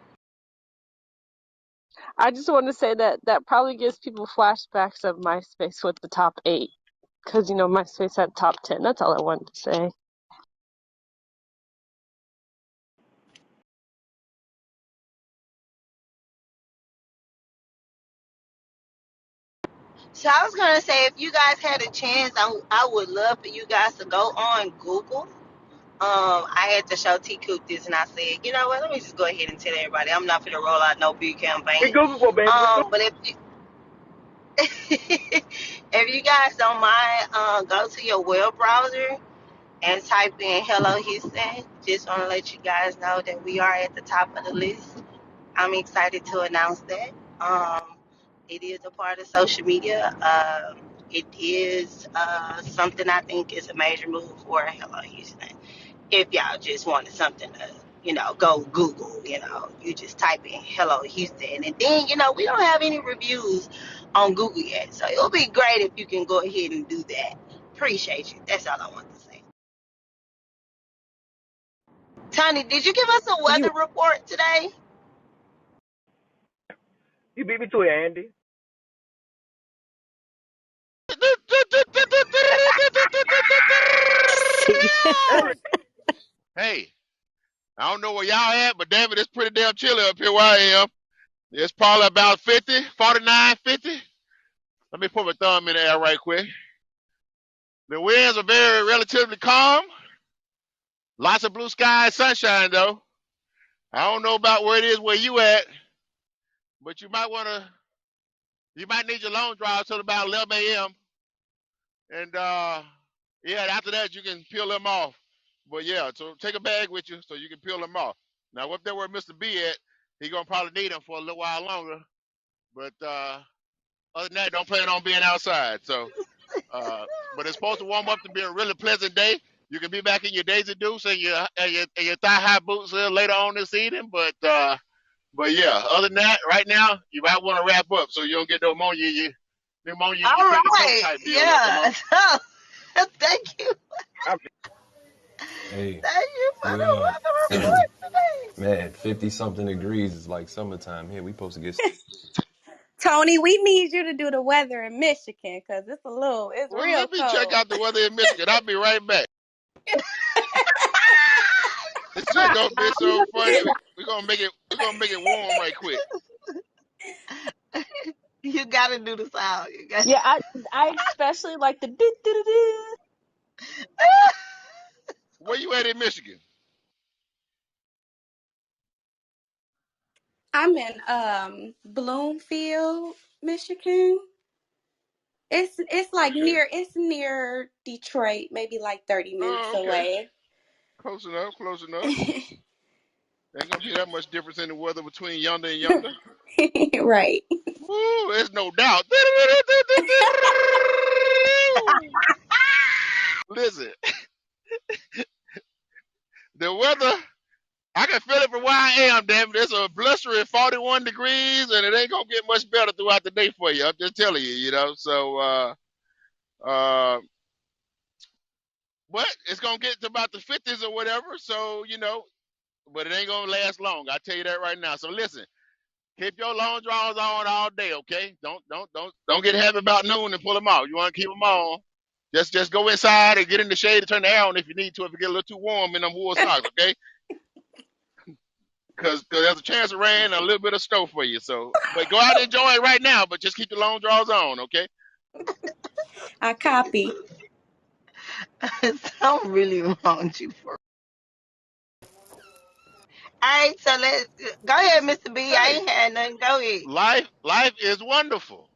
I just want to say that that probably gives people flashbacks of MySpace with the top eight, because MySpace had top 10. That's all I wanted to say. so I was gonna say, if you guys had a chance, I would love for you guys to go on Google. I had to show T Coop this, and I said, you know what? Let me just go ahead and tell everybody I'm not gonna roll out no big We campaign. Google, baby. We Google. But if you, if you guys don't mind, go to your web browser and type in "Hello Houston." Just want to let you guys know that we are at the top of the list. I'm excited to announce that. It is a part of social media. It is something I think is a major move for Hello Houston. If y'all just wanted something to, go Google, you just type in Hello Houston. And then, we don't have any reviews on Google yet. So it'll be great if you can go ahead and do that. Appreciate you. That's all I want to say. Tony, did you give us a you weather report today? You beat me to it, Andy. see. Hey, Hey, I don't know where y'all at, but damn it, it's pretty damn chilly up here where I am. It's probably about 50, 49, 50. Let me put my thumb in the air right quick. The winds are very relatively calm. Lots of blue sky, sunshine though. I don't know about where it is where you at, but you might need your long drive till about 11 a.m. And yeah, after that you can peel them off. But yeah, so take a bag with you so you can peel them off. Now, up there where Mr. B at, he gonna probably need them for a little while longer. But other than that, don't plan on being outside. So, uh, but it's supposed to warm up to be a really pleasant day. You can be back in your Daisy Dukes and your thigh high boots later on this evening. But yeah, other than that, right now you might want to wrap up so you don't get pneumonia in your All pinky toe right. type deal there. Come Yeah. on. So, thank you. I'm Hey, Thank you for we the weather report today. man, 50 something degrees is like summertime here. We supposed to get Tony, we need you to do the weather in Michigan because it's Well, real let me check cold. out the weather in Michigan. I'll be right back. This shit gonna be so funny. We're gonna make it warm right quick. You gotta do the sound. You got. Yeah, I especially like the do do do do. Where you at in Michigan? I'm in Bloomfield, Michigan. It's like Okay. near Detroit, maybe like 30 minutes Oh, okay. away. Close enough, close enough. Ain't gonna be that much difference in the weather between yonder and yonder. Right. Woo, there's no doubt. Listen, the weather, I can feel it from where I am, damn it. It's a blustery 41 degrees, and it ain't gonna get much better throughout the day for you. I'm just telling you, So, uh, but it's gonna get to about the 50s or whatever, so, but it ain't gonna last long. I tell you that right now. So listen, keep your long drawers on all day, okay? Don't get happy about noon and pull them off. You want to keep them on. Just go inside and get in the shade and turn the air on if you need to. If it get a little too warm in them wool socks, okay? Because there's a chance of rain and a little bit of snow for you. So, but go out and enjoy it right now. But just keep the long drawers on, okay? I copy. Some really want you for. All right, so let's go ahead, Mr. B. I Hey, ain't had nothing. Go ahead. life is wonderful.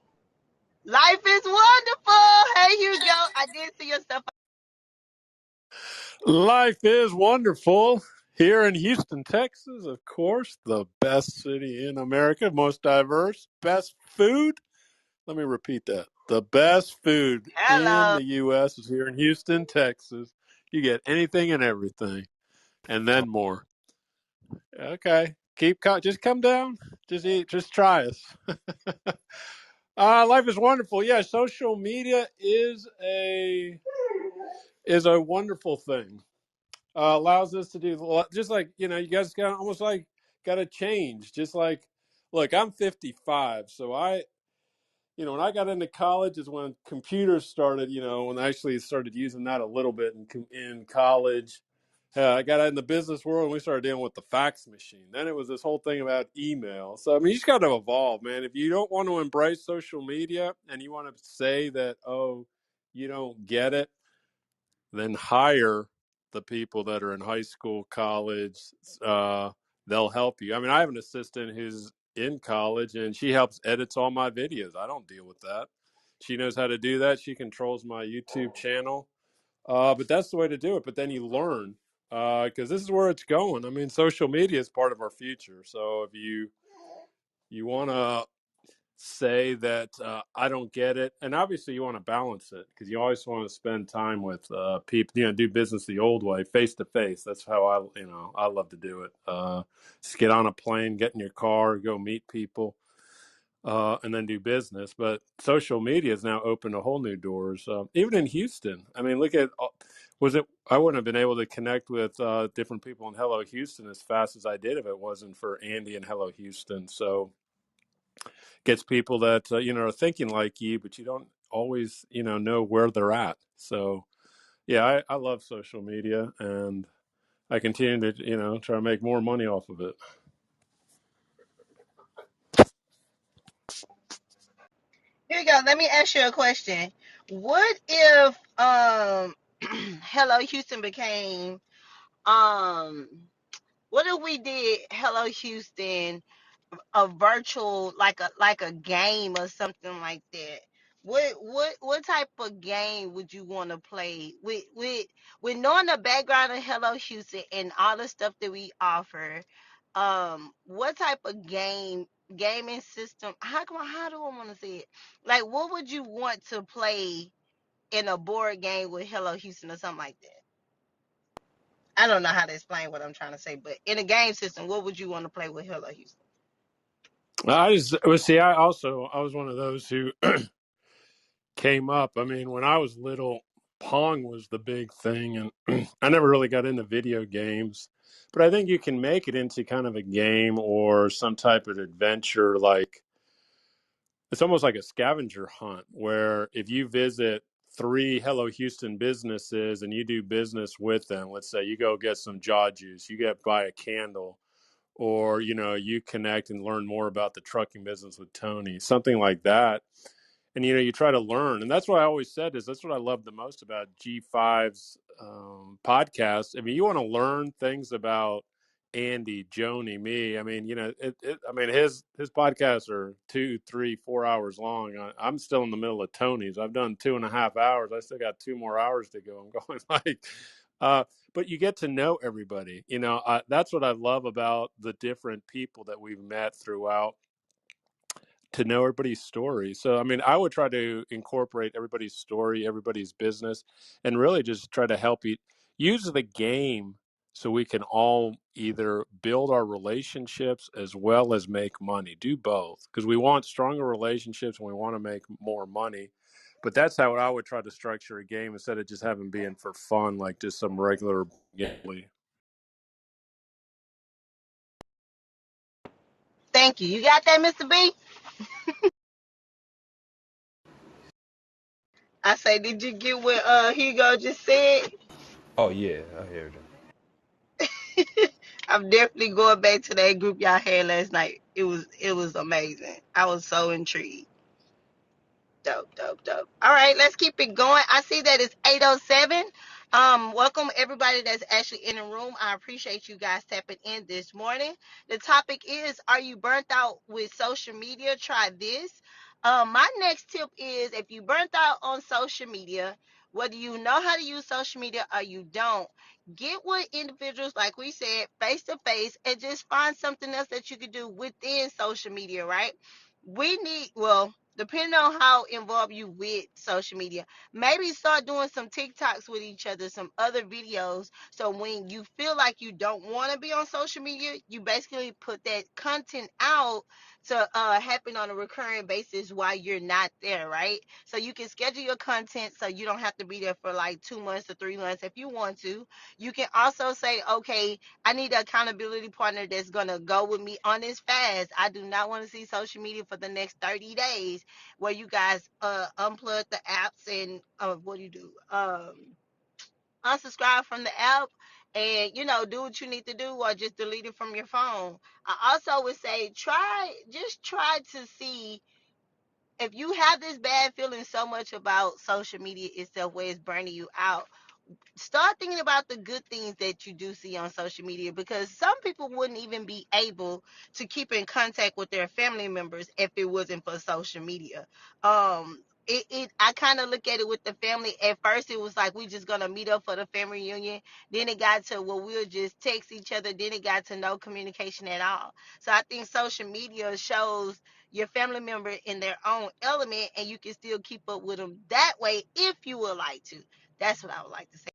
Life is wonderful. Hey, Hugo. I did see your stuff. Life is wonderful here in Houston, Texas. Of course, the best city in America, most diverse, best food. Let me repeat that. The best food in Hello. the U.S. is here in Houston, Texas. You get anything and everything, and then more. Okay, just come down, just eat, just try us. Life is wonderful. Yeah, social media is a wonderful thing. Allows us to do just like you guys got almost like got to change. Just like, look, I'm 55, so when I got into college is when computers started. When I actually started using that a little bit in college. I got in the business world and we started dealing with the fax machine. Then it was this whole thing about email. So I mean, you just got to evolve, man. If you don't want to embrace social media and you want to say that, oh, you don't get it, then hire the people that are in high school, college. Uh, they'll help you. I mean, I have an assistant who's in college and she helps edits all my videos. I don't deal with that. She knows how to do that. She controls my YouTube channel. But that's the way to do it. But then you learn because this is where it's going. I mean, social media is part of our future. So if you want to say that I don't get it, and obviously you want to balance it because you always want to spend time with people. Do business the old way, face to face. That's how I love to do it. Just get on a plane, get in your car, go meet people, and then do business. But social media has now opened a whole new doors. Even in Houston, I mean, look at was it? I wouldn't have been able to connect with different people in Hello Houston as fast as I did if it wasn't for Andy and Hello Houston. So gets people that are thinking like you, but you don't always know where they're at. So yeah, I love social media, and I continue to try to make more money off of it. Here you go. Let me ask you a question. What if Hello Houston became um what if we did Hello Houston a virtual like a game or something like that? What type of game would you want to play with knowing the background of Hello Houston and all the stuff that we offer? What type of gaming system? How do I want to say it? Like, what would you want to play in a board game with Hello Houston or something like that? I don't know how to explain what I'm trying to say, but in a game system, what would you want to play with Hello Houston? I just well, see. I was one of those who came up. I mean, when I was little, Pong was the big thing, and I never really got into video games. But I think you can make it into kind of a game or some type of adventure. Like it's almost like a scavenger hunt, where if you visit three Hello Houston businesses and you do business with them, let's say you go get some jaw juice, you get buy a candle, or you connect and learn more about the trucking business with Tony, something like that. And you try to learn, and that's what I always said is that's what I love the most about G5's podcast. I mean, you want to learn things about Andy, Joni, me. I mean, I mean, his podcasts are 2, 3, 4 hours long. I'm still in the middle of Tony's. I've done 2.5 hours. I still got 2 more hours to go. I'm going like uh but you get to know everybody. That's what I love about the different people that we've met throughout, to know everybody's story. So, I mean, I would try to incorporate everybody's story, everybody's business, and really just try to help you use the game so we can all either build our relationships as well as make money. Do both because we want stronger relationships and we want to make more money. But that's how I would try to structure a game instead of just having being for fun, like just some regular game. Thank you. You got that, Mr. B? I say, did you get what Hugo just said? Oh yeah, I hear them. I'm definitely going back to that group y'all had last night. It was amazing. I was so intrigued. Dope, dope, dope. All right, let's keep it going. I see that it's 8:07. Welcome everybody that's actually in the room. I appreciate you guys tapping in this morning. The topic is, are you burnt out with social media? Try this. My next tip is, if you burnt out on social media, whether you know how to use social media or you don't, get with individuals, like we said, face to face, and just find something else that you could do within social media, right? We need, well, depending on how involved you with social media, maybe start doing some TikToks with each other, some other videos. So when you feel like you don't want to be on social media, you basically put that content out to happen on a recurring basis while you're not there, right? So you can schedule your content so you don't have to be there for like 2 months or 3 months if you want to. You can also say, okay, I need an accountability partner that's gonna go with me on this fast. I do not want to see social media for the next 30 days, where you guys unplug the apps and what do you do? Unsubscribe from the app and do what you need to do, or just delete it from your phone. I also would say try to see if you have this bad feeling so much about social media itself where it's burning you out. Start thinking about the good things that you do see on social media, because some people wouldn't even be able to keep in contact with their family members if it wasn't for social media. I kind of look at it with the family. At first it was like we just gonna meet up for the family reunion, then it got to, well, we'll just text each other, then it got to no communication at all. So I think social media shows your family member in their own element, and you can still keep up with them that way if you would like to. That's what I would like to say.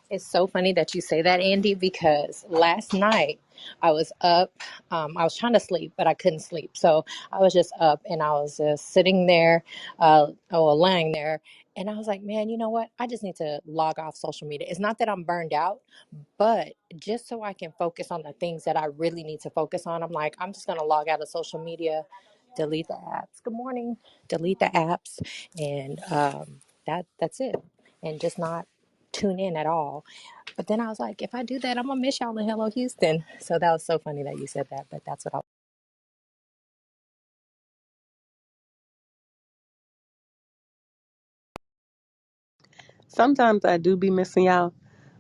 It's so funny that you say that, Andy, because last night I was up. I was trying to sleep, but I couldn't sleep. So I was just up and I was just sitting there, or laying there. And I was like, man, you know what? I just need to log off social media. It's not that I'm burned out, but just so I can focus on the things that I really need to focus on, I'm like, I'm just going to log out of social media, delete the apps. Good morning. Delete the apps. And that's it. And just not tune in at all. But then I was like, if I do that, I'm gonna miss y'all in Hello Houston. So that was so funny that you said that. But that's what I. Sometimes I do be missing y'all,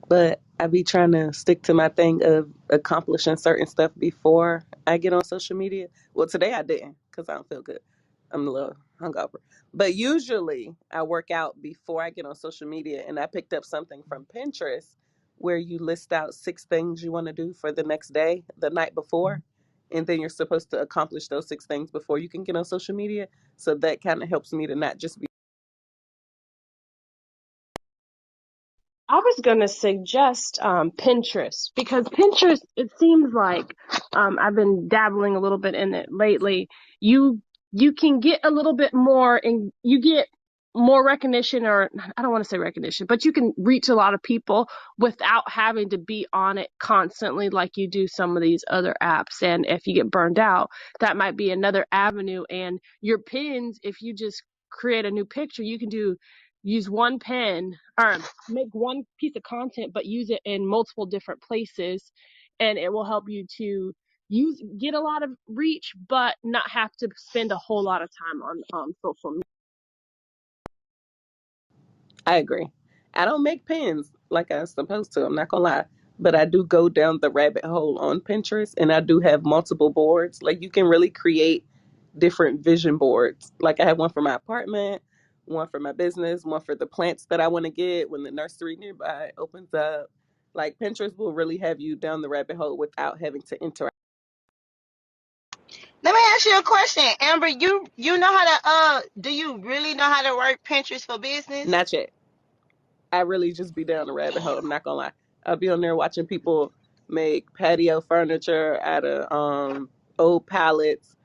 but I be trying to stick to my thing of accomplishing certain stuff before I get on social media. Well, today I didn't because I don't feel good. I'm a little hungover. But usually I work out before I get on social media, and I picked up something from Pinterest where you list out 6 things you want to do for the next day, the night before, and then you're supposed to accomplish those 6 things before you can get on social media. So that kind of helps me to not just be. I was gonna suggest Pinterest because Pinterest, it seems like I've been dabbling a little bit in it lately. You you can get a little bit more and you get more recognition, or I don't want to say recognition, but you can reach a lot of people without having to be on it constantly like you do some of these other apps. And if you get burned out, that might be another avenue. And your pins, if you just create a new picture, you can do use one pen or make one piece of content but use it in multiple different places, and it will help you to use get a lot of reach but not have to spend a whole lot of time on social media. I agree. I don't make pins like I'm supposed to. I'm not gonna lie, but I do go down the rabbit hole on Pinterest, and I do have multiple boards. Like you can really create different vision boards. Like I have one for my apartment, one for my business, one for the plants that I want to get when the nursery nearby opens up. Like Pinterest will really have you down the rabbit hole without having to interact. Let me ask you a question, Amber. You know how to do you really know how to work Pinterest for business? Not yet. I really just be down the rabbit hole. I'm not gonna lie. I'll be on there watching people make patio furniture out of old pallets.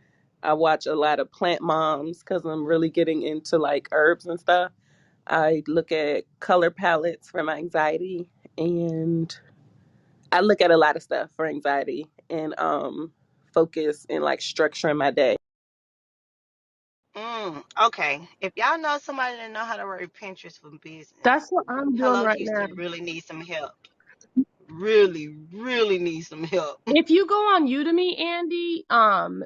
I watch a lot of plant moms because I'm really getting into like herbs and stuff. I look at color palettes for my anxiety, and I look at a lot of stuff for anxiety and focus and like structuring my day. Okay. If y'all know somebody that know how to work Pinterest for business, That's what I'm doing Hello right now. Houston really needs some help. Really, really needs some help. If you go on Udemy, Andy, I'm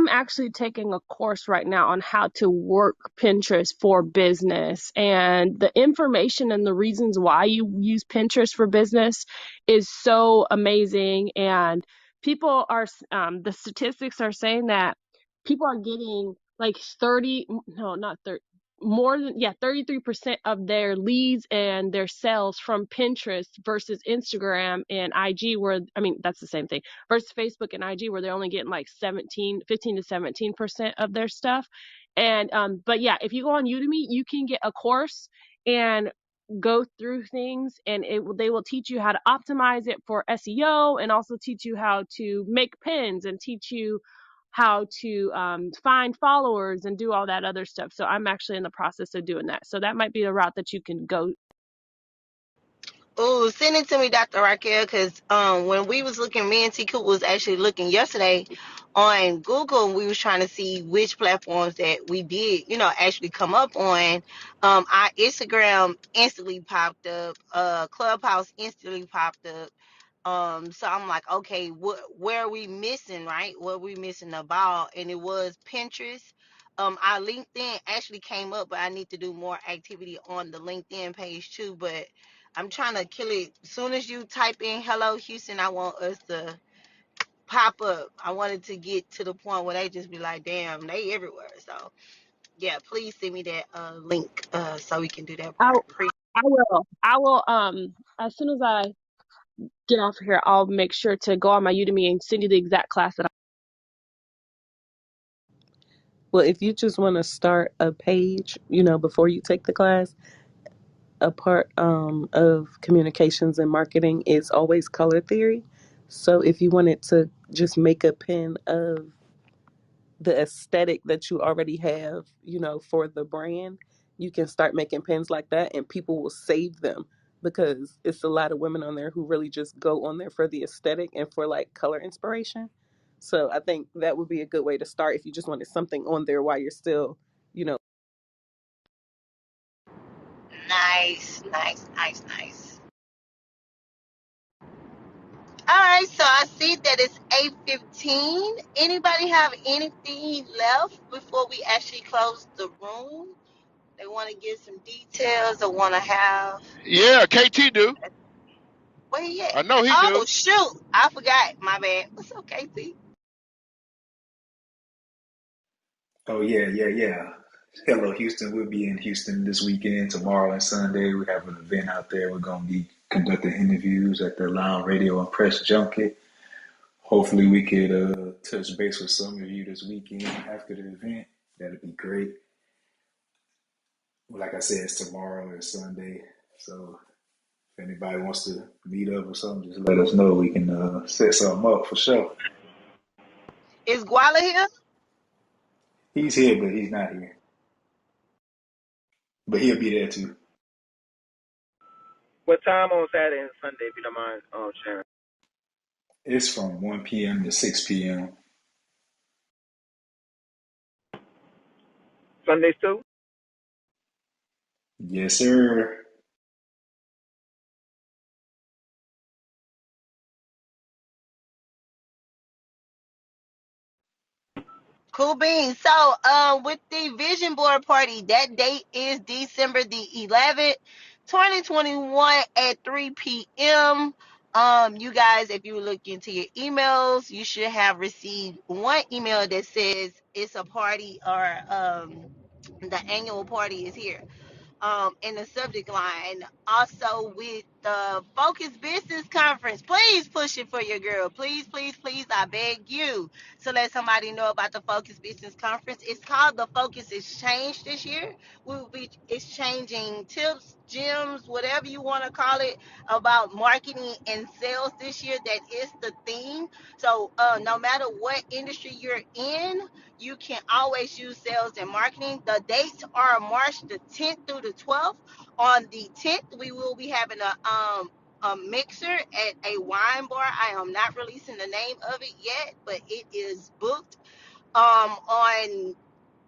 actually taking a course right now on how to work Pinterest for business. And the information and the reasons why you use Pinterest for business is so amazing. And people are, the statistics are saying that people are getting like 30, no, not 30. more than, yeah, 33% of their leads and their sales from Pinterest versus Instagram and IG, where, I mean, that's the same thing, versus Facebook and IG, where they're only getting like 15 to 17% of their stuff. And but yeah, if you go on Udemy, you can get a course and go through things, and they will teach you how to optimize it for SEO, and also teach you how to make pins, and teach you how to find followers and do all that other stuff. So I'm actually in the process of doing that. So that might be a route that you can go. Oh, send it to me, Dr. Raquel, because when we was looking, me and T Coop was actually looking yesterday on Google, and we was trying to see which platforms that we did, actually come up on. Our Instagram instantly popped up, Clubhouse instantly popped up. So I'm like, okay, where are we missing, right? Where are we missing the ball? And it was Pinterest. Our LinkedIn actually came up, but I need to do more activity on the LinkedIn page too. But I'm trying to kill it. As soon as you type in "Hello Houston," I want us to pop up. I wanted to get to the point where they just be like, "Damn, they everywhere." So yeah, please send me that link so we can do that I part. I will as soon as I get off here, I'll make sure to go on my Udemy and send you the exact class that Well, if you just want to start a page, you know, before you take the class, a part of communications and marketing is always color theory. So if you wanted to just make a pin of the aesthetic that you already have, you know, for the brand, you can start making pins like that and people will save them, because it's a lot of women on there who really just go on there for the aesthetic and for like color inspiration. So I think that would be a good way to start if you just wanted something on there while you're still, you know. Nice, nice, nice, nice. All right, so I see that it's 8:15. Anybody have anything left before we actually close the room? They want to get some details or want to have Yeah, KT do. where he at? I know he Oh do. shoot, I forgot. My bad. What's up, KT? Oh yeah, yeah, yeah. Hello, Houston. We'll be in Houston this weekend, tomorrow and Sunday. We have an event out there. We're gonna be conducting interviews at the Lounge Radio and Press Junket. Hopefully, we could touch base with some of you this weekend after the event. That'd be great. Like I said, it's tomorrow and Sunday. So if anybody wants to meet up or something, just let us know. We can set something up for sure. Is Guala here? He's here, but he's not here. But he'll be there too. What time on Saturday and Sunday, if you don't mind sharing? It's from 1 p.m. to 6 p.m. Sundays too? Yes, sir. Cool beans. So, with the vision board party, that date is December the 11th, 2021 at 3 p.m. You guys, if you look into your emails, you should have received one email that says it's a party or the annual party is here in the subject line. Also with the Focus Business Conference, please push it for your girl. Please, please, please, I beg you to let somebody know about the Focus Business Conference. It's called the Focus Exchange this year. We will be exchanging tips, gems, whatever you want to call it, about marketing and sales this year. That is the theme. So no matter what industry you're in, you can always use sales and marketing. The dates are March the 10th through the 12th. On the 10th, we will be having a mixer at a wine bar. I am not releasing the name of it yet, but it is booked. On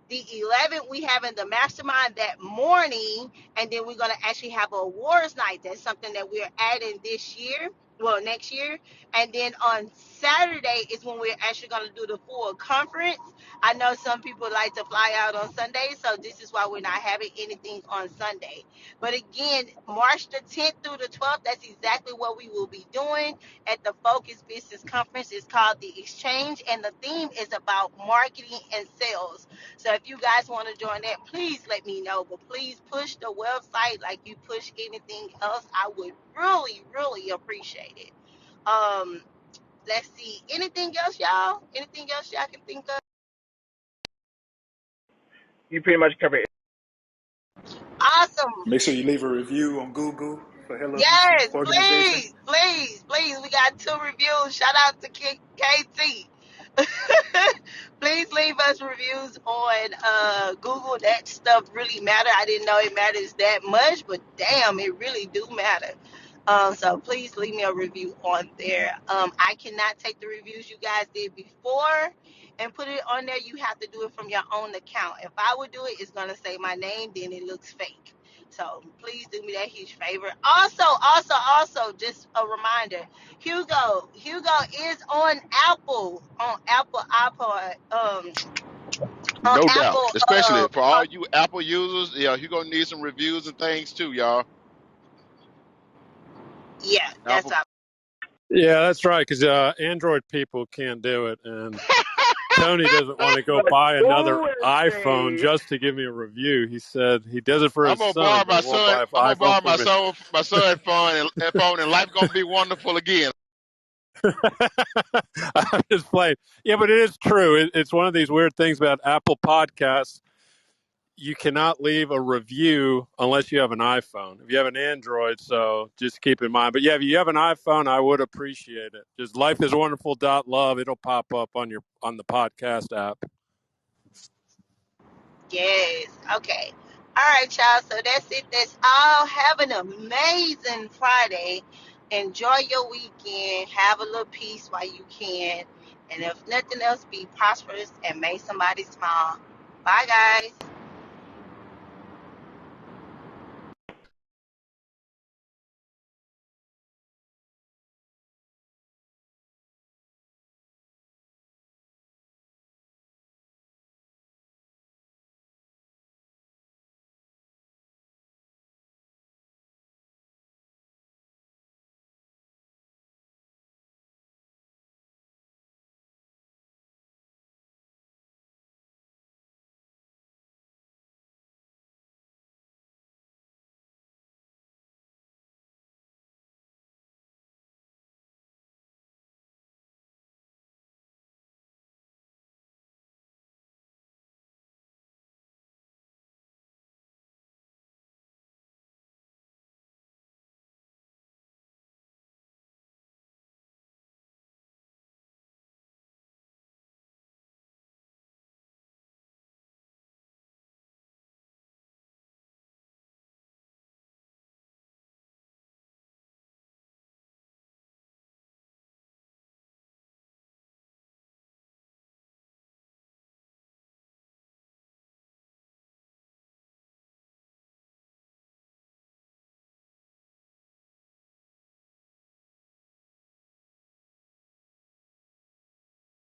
the 11th, we having the mastermind that morning, and then we're gonna actually have a awards night. That's something that we're adding this year. well, next year. And then on Saturday is when we're actually going to do the full conference. I know some people like to fly out on Sunday, so this is why we're not having anything on Sunday. But again, March the 10th through the 12th, that's exactly what we will be doing at the Focus Business Conference. It's called The Exchange, and the theme is about marketing and sales. So if you guys want to join that, please let me know. But please push the website like you push anything else. I would really, really appreciate it. Um, let's see. Anything else, y'all? Anything else y'all can think of? You pretty much covered it. Awesome. Make sure you leave a review on Google for Hello Houston Yes, organization. please, please, please. We got 2 reviews. Shout out to KT. Please leave us reviews on Google. That stuff really matter. I didn't know it matters that much, but damn, it really do matter. So please leave me a review on there. I cannot take the reviews you guys did before and put it on there. You have to do it from your own account. If I would do it, it's gonna say my name, then it looks fake. So please do me that huge favor. Also, just a reminder, Hugo is on Apple iPod, on No doubt. Apple, Especially for all you Apple users, yeah, you're gonna need some reviews and things too, y'all. yeah, that's Apple. up. Yeah, that's right. Because Android people can't do it, and Tony doesn't want to go But buy another do iPhone say, just to give me a review. He said he does it for I'm his gonna son, borrow but he my won't son. buy an I'm gonna iPhone borrow for me. my son phone and life gonna be wonderful again. I'm just playing. Yeah, but it is true. It's one of these weird things about Apple Podcasts. You cannot leave a review unless you have an iPhone. If you have an Android, so just keep in mind. But yeah, if you have an iPhone, I would appreciate it. Just lifeiswonderful.love. It'll pop up on the podcast app. Yes. Okay. All right, y'all. So that's it. That's all. Have an amazing Friday. Enjoy your weekend. Have a little peace while you can. And if nothing else, be prosperous and make somebody smile. Bye, guys.